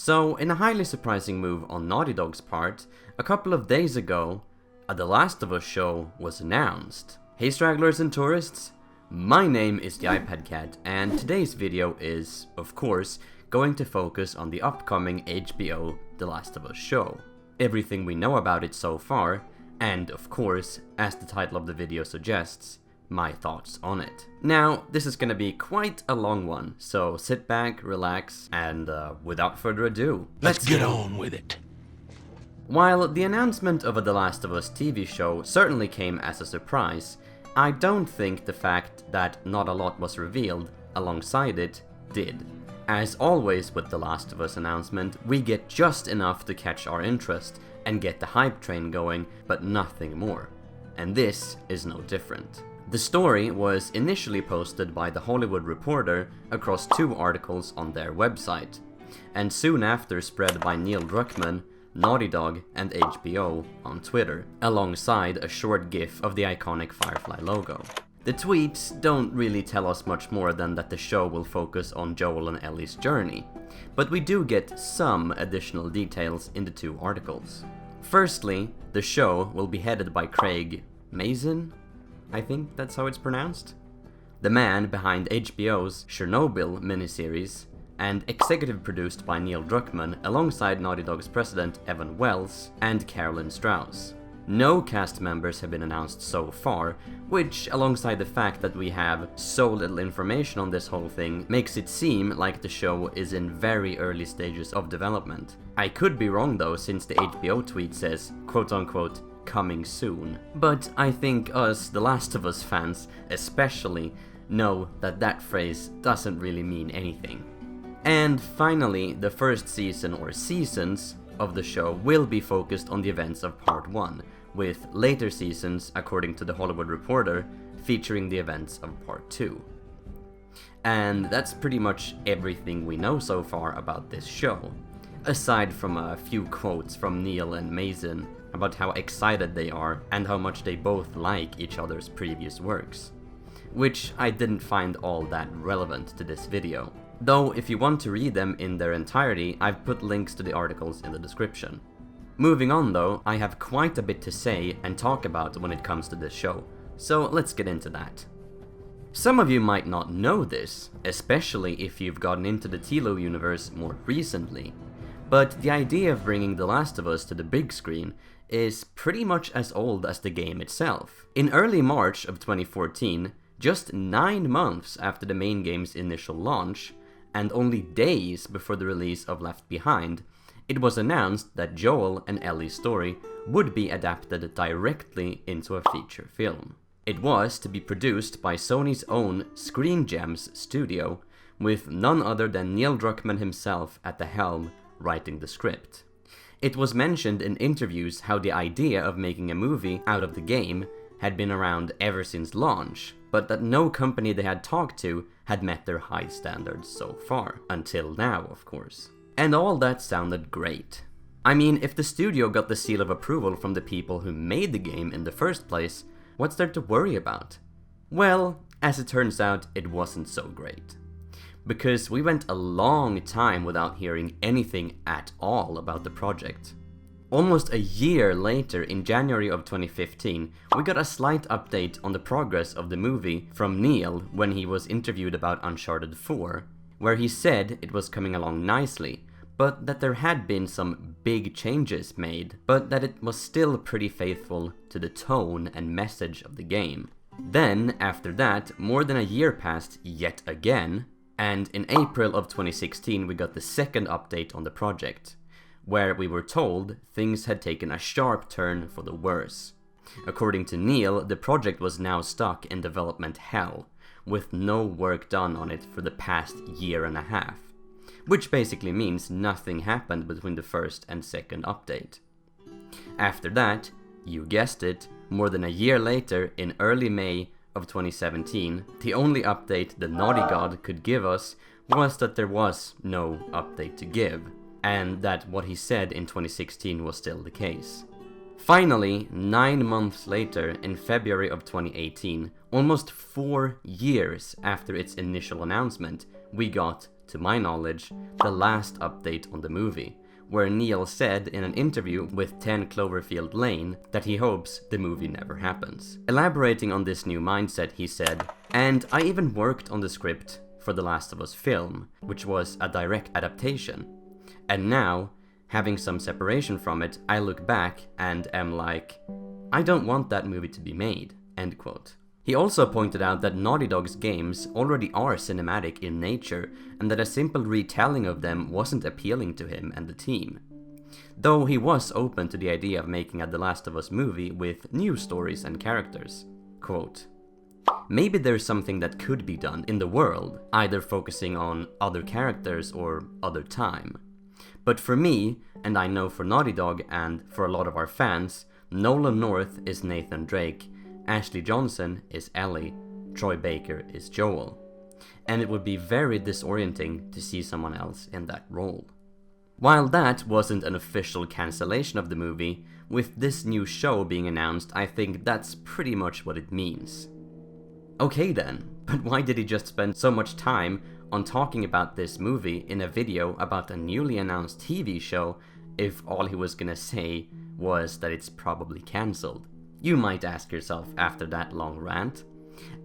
So, in a highly surprising move on Naughty Dog's part, a couple of days ago, a The Last of Us show was announced. Hey stragglers and tourists, my name is TheiPadCat, and today's video is, of course, going to focus on the upcoming HBO The Last of Us show. Everything we know about it so far, and of course, as the title of the video suggests, my thoughts on it. Now, this is gonna be quite a long one, so sit back, relax, and without further ado, let's get on with it. While the announcement of a The Last of Us TV show certainly came as a surprise, I don't think the fact that not a lot was revealed alongside it did. As always with The Last of Us announcement, we get just enough to catch our interest and get the hype train going, but nothing more. And this is no different. The story was initially posted by The Hollywood Reporter across 2 articles on their website, and soon after spread by Neil Druckmann, Naughty Dog, and HBO on Twitter, alongside a short gif of the iconic Firefly logo. The tweets don't really tell us much more than that the show will focus on Joel and Ellie's journey, but we do get some additional details in the 2 articles. Firstly, the show will be headed by Craig Mazin? I think that's how it's pronounced? The man behind HBO's Chernobyl miniseries, and executive produced by Neil Druckmann alongside Naughty Dog's president Evan Wells and Carolyn Strauss. No cast members have been announced so far, which, alongside the fact that we have so little information on this whole thing, makes it seem like the show is in very early stages of development. I could be wrong though, since the HBO tweet says, quote-unquote, coming soon. But I think us, The Last of Us fans especially, know that that phrase doesn't really mean anything. And finally, the first season or seasons of the show will be focused on the events of Part 1, with later seasons, according to The Hollywood Reporter, featuring the events of Part 2. And that's pretty much everything we know so far about this show, aside from a few quotes from Neil and Mazin about how excited they are and how much they both like each other's previous works, which I didn't find all that relevant to this video. Though if you want to read them in their entirety, I've put links to the articles in the description. Moving on though, I have quite a bit to say and talk about when it comes to this show, so let's get into that. Some of you might not know this, especially if you've gotten into the Tilo universe more recently, but the idea of bringing The Last of Us to the big screen is pretty much as old as the game itself. In early March of 2014, just 9 months after the main game's initial launch, and only days before the release of Left Behind, it was announced that Joel and Ellie's story would be adapted directly into a feature film. It was to be produced by Sony's own Screen Gems studio, with none other than Neil Druckmann himself at the helm writing the script. It was mentioned in interviews how the idea of making a movie out of the game had been around ever since launch, but that no company they had talked to had met their high standards so far. Until now, of course. And all that sounded great. I mean, if the studio got the seal of approval from the people who made the game in the first place, what's there to worry about? Well, as it turns out, it wasn't so great. Because we went a long time without hearing anything at all about the project. Almost a year later, in January of 2015, we got a slight update on the progress of the movie from Neil when he was interviewed about Uncharted 4, where he said it was coming along nicely, but that there had been some big changes made, but that it was still pretty faithful to the tone and message of the game. Then, after that, more than a year passed yet again, and in April of 2016 we got the second update on the project, where we were told things had taken a sharp turn for the worse. According to Neil, the project was now stuck in development hell, with no work done on it for the past year and a half, which basically means nothing happened between the first and second update. After that, you guessed it, more than a year later, in early May of 2017, the only update the Naughty God could give us was that there was no update to give, and that what he said in 2016 was still the case. Finally, 9 months later, in February of 2018, almost 4 years after its initial announcement, we got to my knowledge, the last update on the movie, where Neil said in an interview with 10 Cloverfield Lane that he hopes the movie never happens. Elaborating on this new mindset, he said, "And I even worked on the script for the Last of Us film, which was a direct adaptation. And now, having some separation from it, I look back and am like, I don't want that movie to be made." End quote. He also pointed out that Naughty Dog's games already are cinematic in nature, and that a simple retelling of them wasn't appealing to him and the team. Though he was open to the idea of making a The Last of Us movie with new stories and characters. Quote, "Maybe there's something that could be done in the world, either focusing on other characters or other time. But for me, and I know for Naughty Dog and for a lot of our fans, Nolan North is Nathan Drake, Ashley Johnson is Ellie, Troy Baker is Joel. And it would be very disorienting to see someone else in that role." While that wasn't an official cancellation of the movie, with this new show being announced, I think that's pretty much what it means. Okay then, but why did he just spend so much time on talking about this movie in a video about a newly announced TV show if all he was gonna say was that it's probably cancelled? You might ask yourself after that long rant.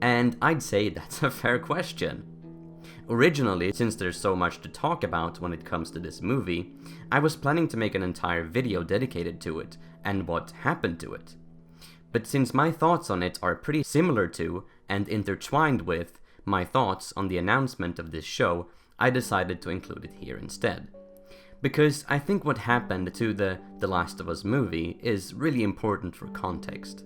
And I'd say that's a fair question. Originally, since there's so much to talk about when it comes to this movie, I was planning to make an entire video dedicated to it and what happened to it. But since my thoughts on it are pretty similar to and intertwined with my thoughts on the announcement of this show, I decided to include it here instead. Because I think what happened to the Last of Us movie is really important for context.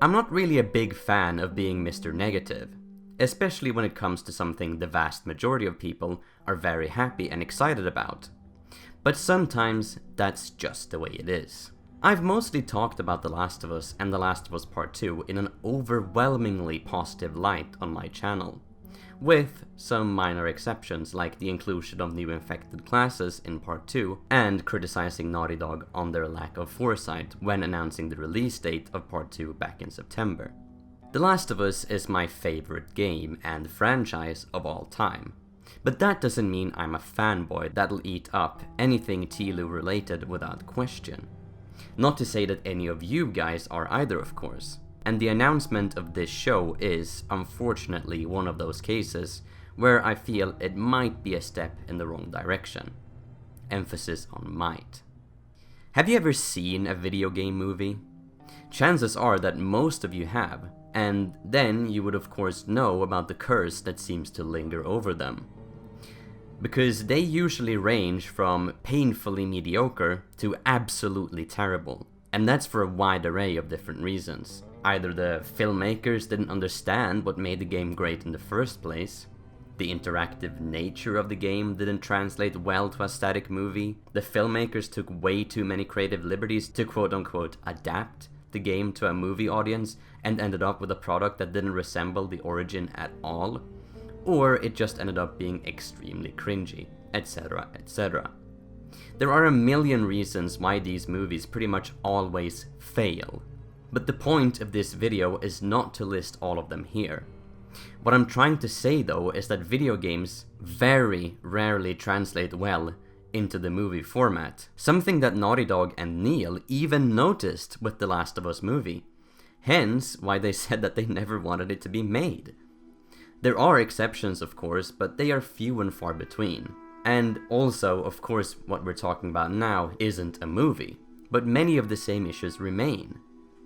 I'm not really a big fan of being Mr. Negative, especially when it comes to something the vast majority of people are very happy and excited about. But sometimes that's just the way it is. I've mostly talked about The Last of Us and The Last of Us Part 2 in an overwhelmingly positive light on my channel, with some minor exceptions like the inclusion of new infected classes in Part 2 and criticizing Naughty Dog on their lack of foresight when announcing the release date of Part 2 back in September. The Last of Us is my favorite game and franchise of all time, but that doesn't mean I'm a fanboy that'll eat up anything TLU related without question. Not to say that any of you guys are either, of course. And the announcement of this show is, unfortunately, one of those cases where I feel it might be a step in the wrong direction. Emphasis on might. Have you ever seen a video game movie? Chances are that most of you have, and then you would of course know about the curse that seems to linger over them. Because they usually range from painfully mediocre to absolutely terrible, and that's for a wide array of different reasons. Either the filmmakers didn't understand what made the game great in the first place, the interactive nature of the game didn't translate well to a static movie, the filmmakers took way too many creative liberties to quote-unquote adapt the game to a movie audience and ended up with a product that didn't resemble the origin at all, or it just ended up being extremely cringy, etc, etc. There are a million reasons why these movies pretty much always fail. But the point of this video is not to list all of them here. What I'm trying to say though is that video games very rarely translate well into the movie format, something that Naughty Dog and Neil even noticed with the Last of Us movie, hence why they said that they never wanted it to be made. There are exceptions of course, but they are few and far between. And also, of course, what we're talking about now isn't a movie, but many of the same issues remain.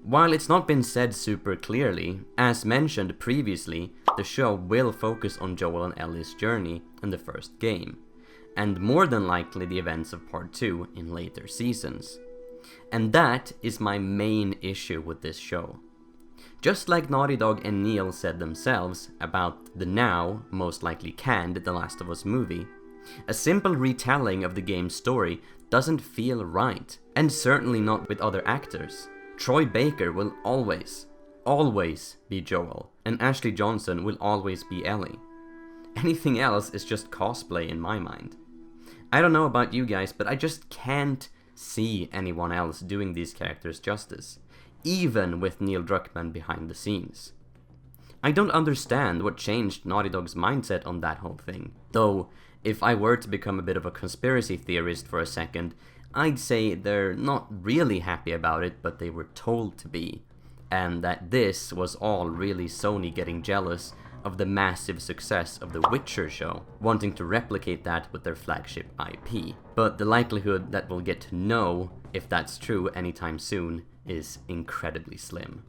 While it's not been said super clearly, as mentioned previously, the show will focus on Joel and Ellie's journey in the first game, and more than likely the events of Part 2 in later seasons. And that is my main issue with this show. Just like Naughty Dog and Neil said themselves about the now, most likely canned The Last of Us movie, a simple retelling of the game's story doesn't feel right, and certainly not with other actors. Troy Baker will always be Joel, and Ashley Johnson will always be Ellie. Anything else is just cosplay in my mind. I don't know about you guys, but I just can't see anyone else doing these characters justice, even with Neil Druckmann behind the scenes. I don't understand what changed Naughty Dog's mindset on that whole thing. Though, if I were to become a bit of a conspiracy theorist for a second, I'd say they're not really happy about it, but they were told to be. And that this was all really Sony getting jealous of the massive success of The Witcher show, wanting to replicate that with their flagship IP. But the likelihood that we'll get to know if that's true anytime soon is incredibly slim.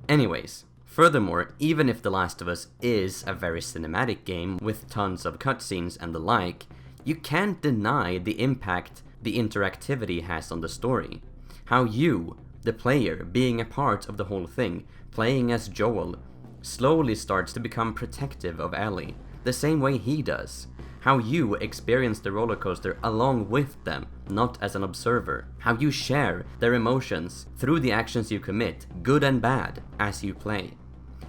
Anyways, furthermore, even if The Last of Us is a very cinematic game with tons of cutscenes and the like, you can't deny the impact the interactivity has on the story. How you, the player, being a part of the whole thing, playing as Joel, slowly starts to become protective of Ellie, the same way he does. How you experience the roller coaster along with them, not as an observer. How you share their emotions through the actions you commit, good and bad, as you play.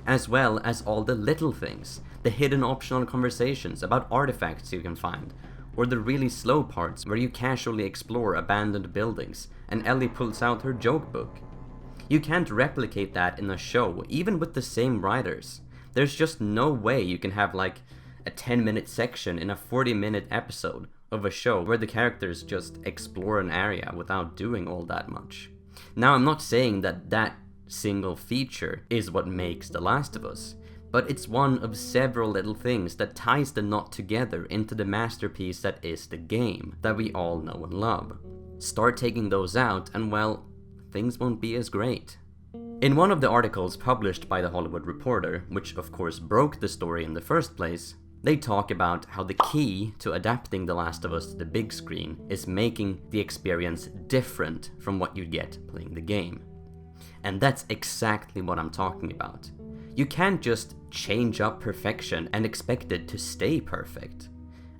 As well as all the little things, the hidden optional conversations about artifacts you can find, or the really slow parts where you casually explore abandoned buildings and Ellie pulls out her joke book. You can't replicate that in a show, even with the same writers. There's just no way you can have like a 10-minute section in a 40-minute episode of a show where the characters just explore an area without doing all that much. Now, I'm not saying that that single feature is what makes The Last of Us, but it's one of several little things that ties the knot together into the masterpiece that is the game that we all know and love. Start taking those out and, well, things won't be as great. In one of the articles published by The Hollywood Reporter, which of course broke the story in the first place, they talk about how the key to adapting The Last of Us to the big screen is making the experience different from what you get playing the game. And that's exactly what I'm talking about. You can't just change up perfection and expect it to stay perfect.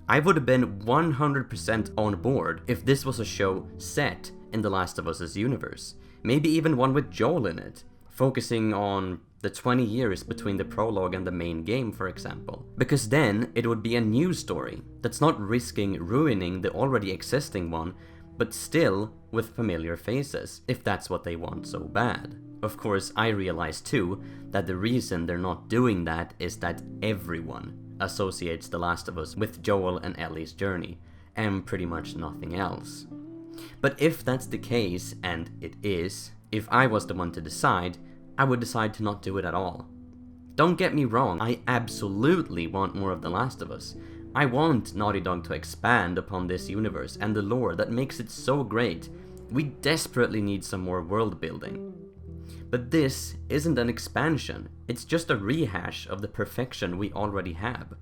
I would have been 100% on board if this was a show set in The Last of Us's universe, maybe even one with Joel in it, focusing on the 20 years between the prologue and the main game, for example. Because then it would be a new story that's not risking ruining the already existing one, but still with familiar faces, if that's what they want so bad. Of course, I realize too that the reason they're not doing that is that everyone associates The Last of Us with Joel and Ellie's journey, and pretty much nothing else. But if that's the case, and it is, if I was the one to decide, I would decide to not do it at all. Don't get me wrong, I absolutely want more of The Last of Us. I want Naughty Dog to expand upon this universe and the lore that makes it so great. We desperately need some more world building. But this isn't an expansion, it's just a rehash of the perfection we already have.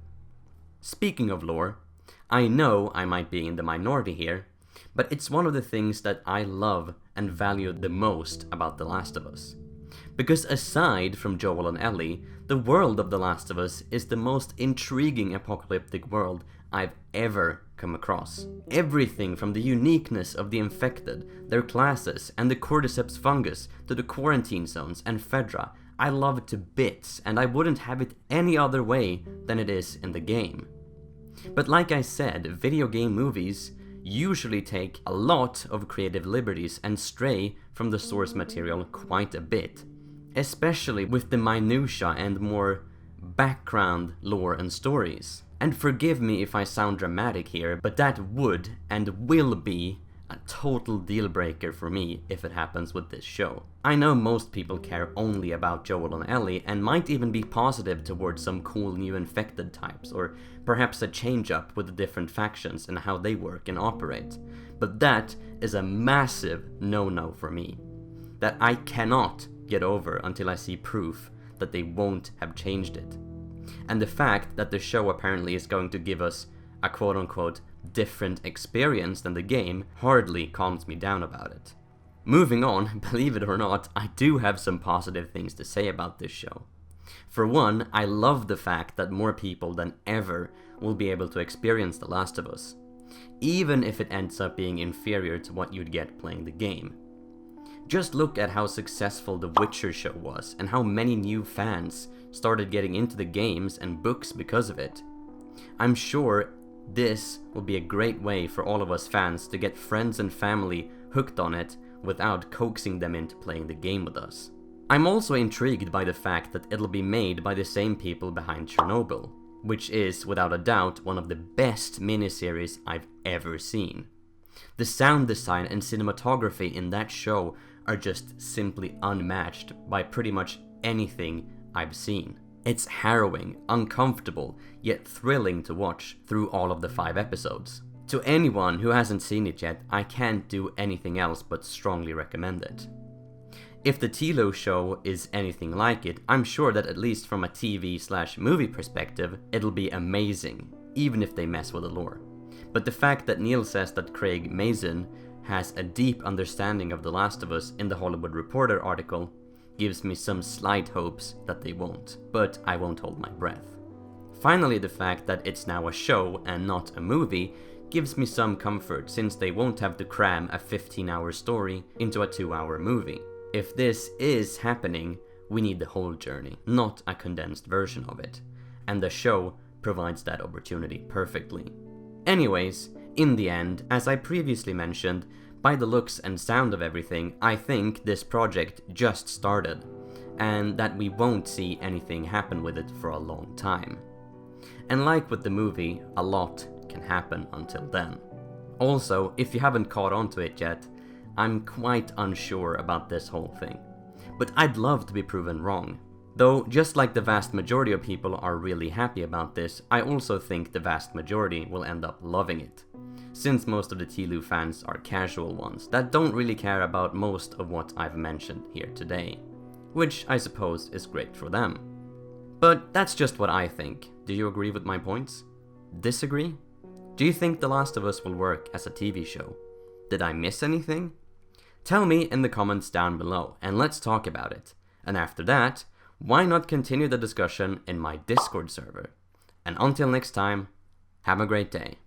Speaking of lore, I know I might be in the minority here, but it's one of the things that I love and value the most about The Last of Us. Because aside from Joel and Ellie, the world of The Last of Us is the most intriguing apocalyptic world I've ever come across. Everything from the uniqueness of the infected, their classes, and the cordyceps fungus, to the quarantine zones and Fedra, I love it to bits, and I wouldn't have it any other way than it is in the game. But like I said, video game movies usually take a lot of creative liberties and stray from the source material quite a bit, especially with the minutiae and more background lore and stories. And forgive me if I sound dramatic here, but that would and will be a total deal breaker for me if it happens with this show. I know most people care only about Joel and Ellie and might even be positive towards some cool new infected types, or perhaps a change up with the different factions and how they work and operate. But that is a massive no-no for me, that I cannot get over until I see proof that they won't have changed it. And the fact that the show apparently is going to give us a quote-unquote different experience than the game hardly calms me down about it. Moving on, believe it or not, I do have some positive things to say about this show. For one, I love the fact that more people than ever will be able to experience The Last of Us, even if it ends up being inferior to what you'd get playing the game. Just look at how successful The Witcher show was, and how many new fans started getting into the games and books because of it. I'm sure this will be a great way for all of us fans to get friends and family hooked on it without coaxing them into playing the game with us. I'm also intrigued by the fact that it'll be made by the same people behind Chernobyl, which is, without a doubt, one of the best miniseries I've ever seen. The sound design and cinematography in that show are just simply unmatched by pretty much anything I've seen. It's harrowing, uncomfortable, yet thrilling to watch through all of the 5 episodes. To anyone who hasn't seen it yet, I can't do anything else but strongly recommend it. If the Tilo show is anything like it, I'm sure that at least from a TV/movie perspective, it'll be amazing, even if they mess with the lore. But the fact that Neil says that Craig Mazin has a deep understanding of The Last of Us in the Hollywood Reporter article gives me some slight hopes that they won't, but I won't hold my breath. Finally, the fact that it's now a show and not a movie gives me some comfort, since they won't have to cram a 15-hour story into a 2-hour movie. If this is happening, we need the whole journey, not a condensed version of it, and the show provides that opportunity perfectly. Anyways, in the end, as I previously mentioned, by the looks and sound of everything, I think this project just started, and that we won't see anything happen with it for a long time. And like with the movie, a lot can happen until then. Also, if you haven't caught on to it yet, I'm quite unsure about this whole thing, but I'd love to be proven wrong. Though, just like the vast majority of people are really happy about this, I also think the vast majority will end up loving it, since most of the Tilo fans are casual ones that don't really care about most of what I've mentioned here today, which I suppose is great for them. But that's just what I think. Do you agree with my points? Disagree? Do you think The Last of Us will work as a TV show? Did I miss anything? Tell me in the comments down below, and let's talk about it. And after that, why not continue the discussion in my Discord server? And until next time, have a great day.